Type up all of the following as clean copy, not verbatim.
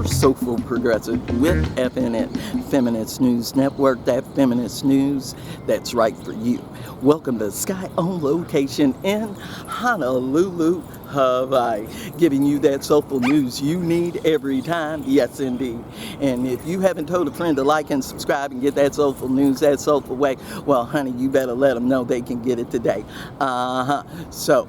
Soulful Progressive with FNN-Feminist News Network, that feminist news that's right for you. Welcome to Skye on location in Honolulu, Hawaii, giving you that soulful news you need every time. Yes, indeed. And if you haven't told a friend to like and subscribe and get that soulful news that soulful way, well, honey, you better let them know they can get it today. So,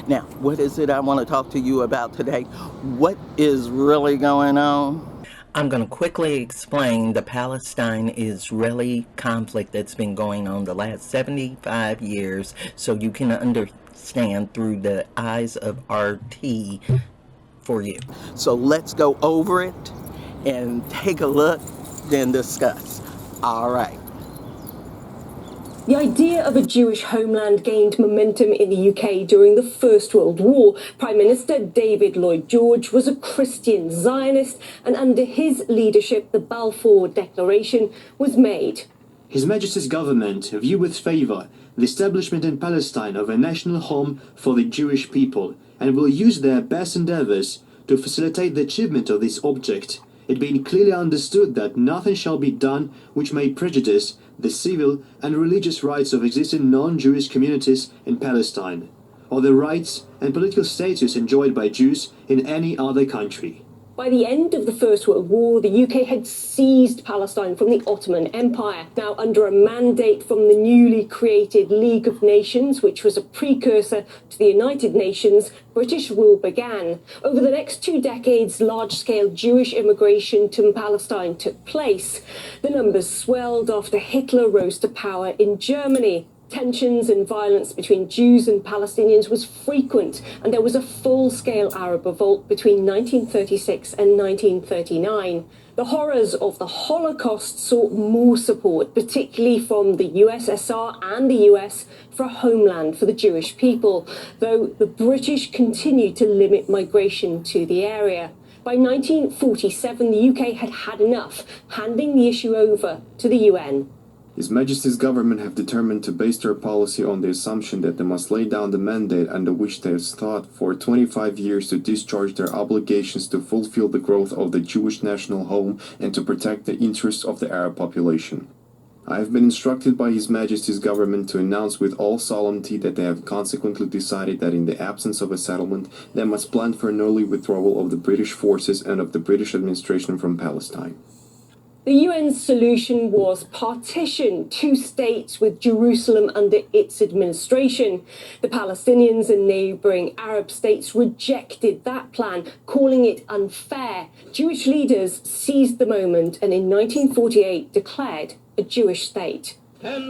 now, what is it I want to talk to you about today? What is really going on? I'm going to quickly explain the Palestine-Israeli conflict that's been going on the last 75 years so you can understand through the eyes of RT for you. So let's go over it and take a look, then discuss. All right. The idea of a Jewish homeland gained momentum in the UK during the First World War. Prime Minister David Lloyd George was a Christian Zionist, and under his leadership, the Balfour Declaration was made. His Majesty's government view with favour the establishment in Palestine of a national home for the Jewish people, and will use their best endeavours to facilitate the achievement of this object, it being clearly understood that nothing shall be done which may prejudice the civil and religious rights of existing non-Jewish communities in Palestine, or the rights and political status enjoyed by Jews in any other country. By the end of the First World War, the UK had seized Palestine from the Ottoman Empire. Now, under a mandate from the newly created League of Nations, which was a precursor to the United Nations, British rule began. Over the next 2 decades, large-scale Jewish immigration to Palestine took place. The numbers swelled after Hitler rose to power in Germany. Tensions and violence between Jews and Palestinians was frequent, and there was a full-scale Arab revolt between 1936 and 1939. The horrors of the Holocaust saw more support, particularly from the USSR and the US, for a homeland for the Jewish people, though the British continued to limit migration to the area. By 1947, the UK had had enough, handing the issue over to the UN. His Majesty's government have determined to base their policy on the assumption that they must lay down the mandate under which they have sought for 25 years to discharge their obligations to fulfill the growth of the Jewish national home and to protect the interests of the Arab population. I have been instructed by His Majesty's government to announce with all solemnity that they have consequently decided that in the absence of a settlement, they must plan for an early withdrawal of the British forces and of the British administration from Palestine. The UN's solution was partition, 2 states with Jerusalem under its administration. The Palestinians and neighbouring Arab states rejected that plan, calling it unfair. Jewish leaders seized the moment and in 1948 declared a Jewish state. And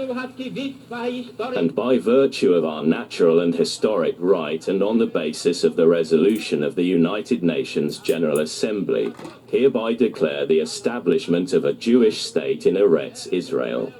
by virtue of our natural and historic right, and on the basis of the resolution of the United Nations General Assembly, hereby declare the establishment of a Jewish state in Eretz Israel.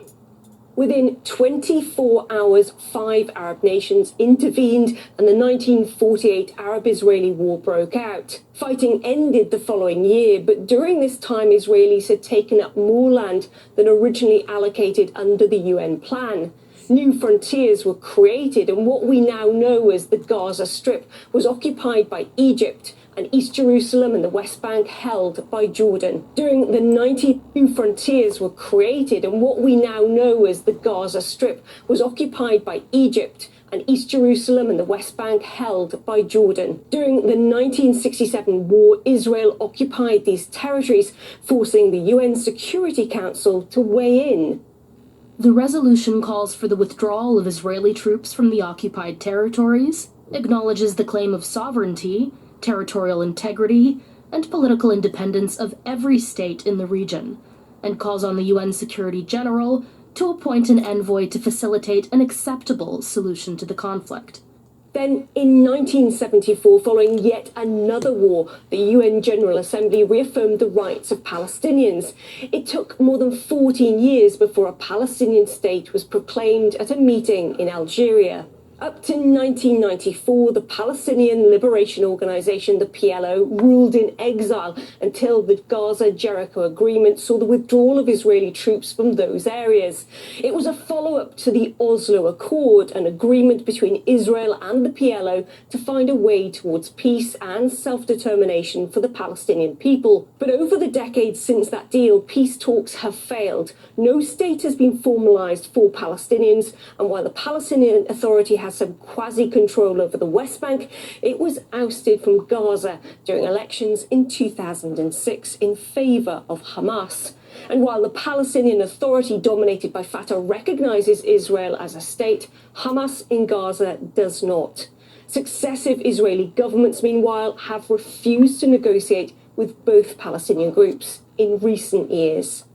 Within 24 hours, 5 Arab nations intervened and the 1948 Arab-Israeli War broke out. Fighting ended the following year, but during this time Israelis had taken up more land than originally allocated under the UN plan. New frontiers were created and what we now know as the Gaza Strip was occupied by Egypt, and East Jerusalem and the West Bank held by Jordan. During the 92 frontiers were created and what we now know as the Gaza Strip was occupied by Egypt, and East Jerusalem and the West Bank held by Jordan. During the 1967 war, Israel occupied these territories, forcing the UN Security Council to weigh in. The resolution calls for the withdrawal of Israeli troops from the occupied territories, acknowledges the claim of sovereignty, territorial integrity, and political independence of every state in the region, and calls on the UN Security General to appoint an envoy to facilitate an acceptable solution to the conflict. Then, in 1974, following yet another war, the UN General Assembly reaffirmed the rights of Palestinians. It took more than 14 years before a Palestinian state was proclaimed at a meeting in Algeria. Up to 1994, the Palestinian Liberation Organization, the PLO, ruled in exile until the Gaza-Jericho Agreement saw the withdrawal of Israeli troops from those areas. It was a follow-up to the Oslo Accord, an agreement between Israel and the PLO to find a way towards peace and self-determination for the Palestinian people. But over the decades since that deal, peace talks have failed. No state has been formalized for Palestinians, and while the Palestinian Authority has some quasi-control over the West Bank, it was ousted from Gaza during elections in 2006 in favor of Hamas. And while the Palestinian Authority, dominated by Fatah, recognizes Israel as a state, Hamas in Gaza does not. Successive Israeli governments, meanwhile, have refused to negotiate with both Palestinian groups in recent years.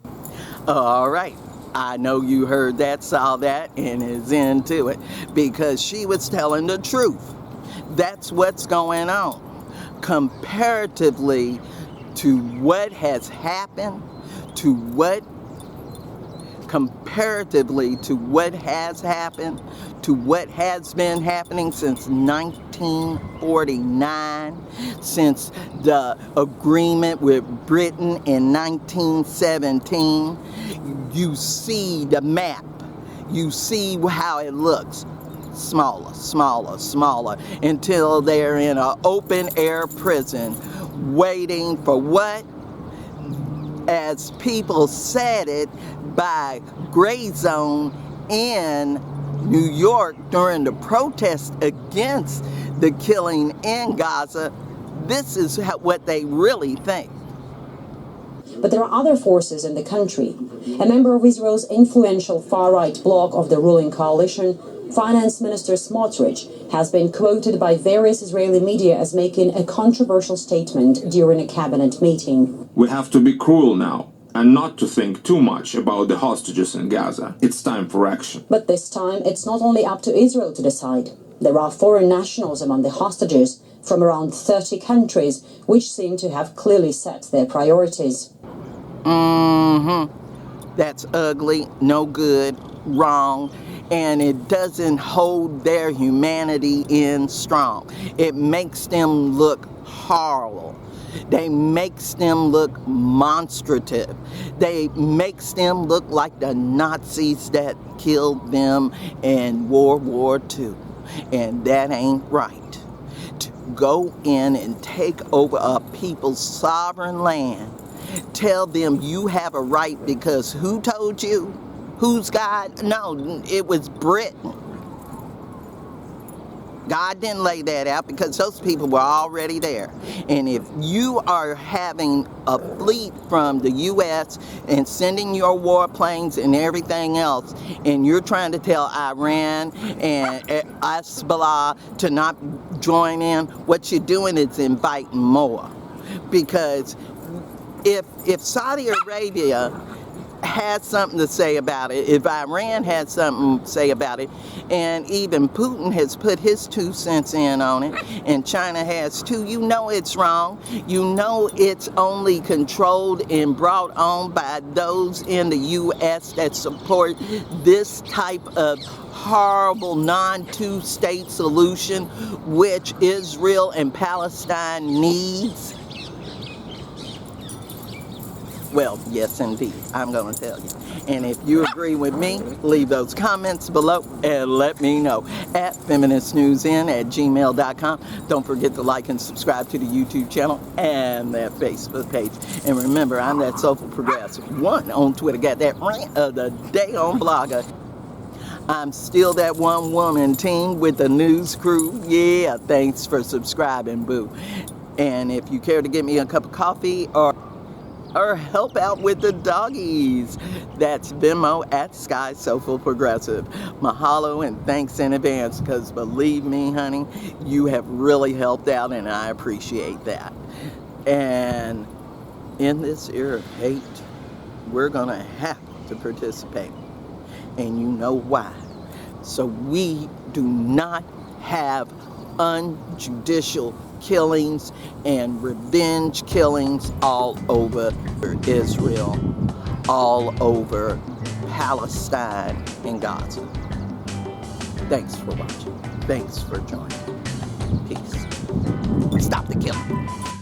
All right. I know you heard that, saw that, and is into it because she was telling the truth. That's what's going on. Comparatively to what has happened, comparatively to what has happened, to what has been happening since 1949, since the agreement with Britain in 1917, you see the map. You see how it looks. Smaller, smaller, smaller, until they're in an open-air prison waiting for what? As people said it, by gray zone in New York during the protest against the killing in Gaza. This is what they really think. But there are other forces in the country. A member of Israel's influential far-right bloc of the ruling coalition, Finance Minister Smotrich, has been quoted by various Israeli media as making a controversial statement during a cabinet meeting. We have to be cruel now and not to think too much about the hostages in Gaza. It's time for action. But this time, it's not only up to Israel to decide. There are foreign nationals among the hostages from around 30 countries, which seem to have clearly set their priorities. That's ugly, no good, wrong, and it doesn't hold their humanity in strong. It makes them look horrible. They makes them look monstrative. They makes them look like the Nazis that killed them in World War II. And that ain't right. To go in and take over a people's sovereign land, tell them you have a right because who told you? Who's God? No, it was Britain. God didn't lay that out because those people were already there. And if you are having a fleet from the U.S. and sending your warplanes and everything else, and you're trying to tell Iran and Hezbollah to not join in, what you're doing is inviting more. Because if Saudi Arabia has something to say about it, if Iran has something to say about it, and even Putin has put his 2 cents in on it, and China has too, you know it's wrong. You know it's only controlled and brought on by those in the U.S. that support this type of horrible non-two-state solution, which Israel and Palestine needs. Well, yes, indeed. I'm going to tell you. And if you agree with me, leave those comments below and let me know at FeministNewsN@gmail.com. Don't forget to like and subscribe to the YouTube channel and that Facebook page. And remember, I'm that Soulful Progressive one on Twitter. Got that rant of the day on Blogger. I'm still that one-woman team with the news crew. Yeah, thanks for subscribing, boo. And if you care to get me a cup of coffee or help out with the doggies, that's Venmo at Skye Soulful Progressive. Mahalo and thanks in advance, because believe me, honey, you have really helped out and I appreciate that. And in this era of hate, we're gonna have to participate, and you know why. So we do not have unjudicial killings and revenge killings all over Israel, all over Palestine and Gaza. Thanks for watching. Thanks for joining. Peace. Stop the killing.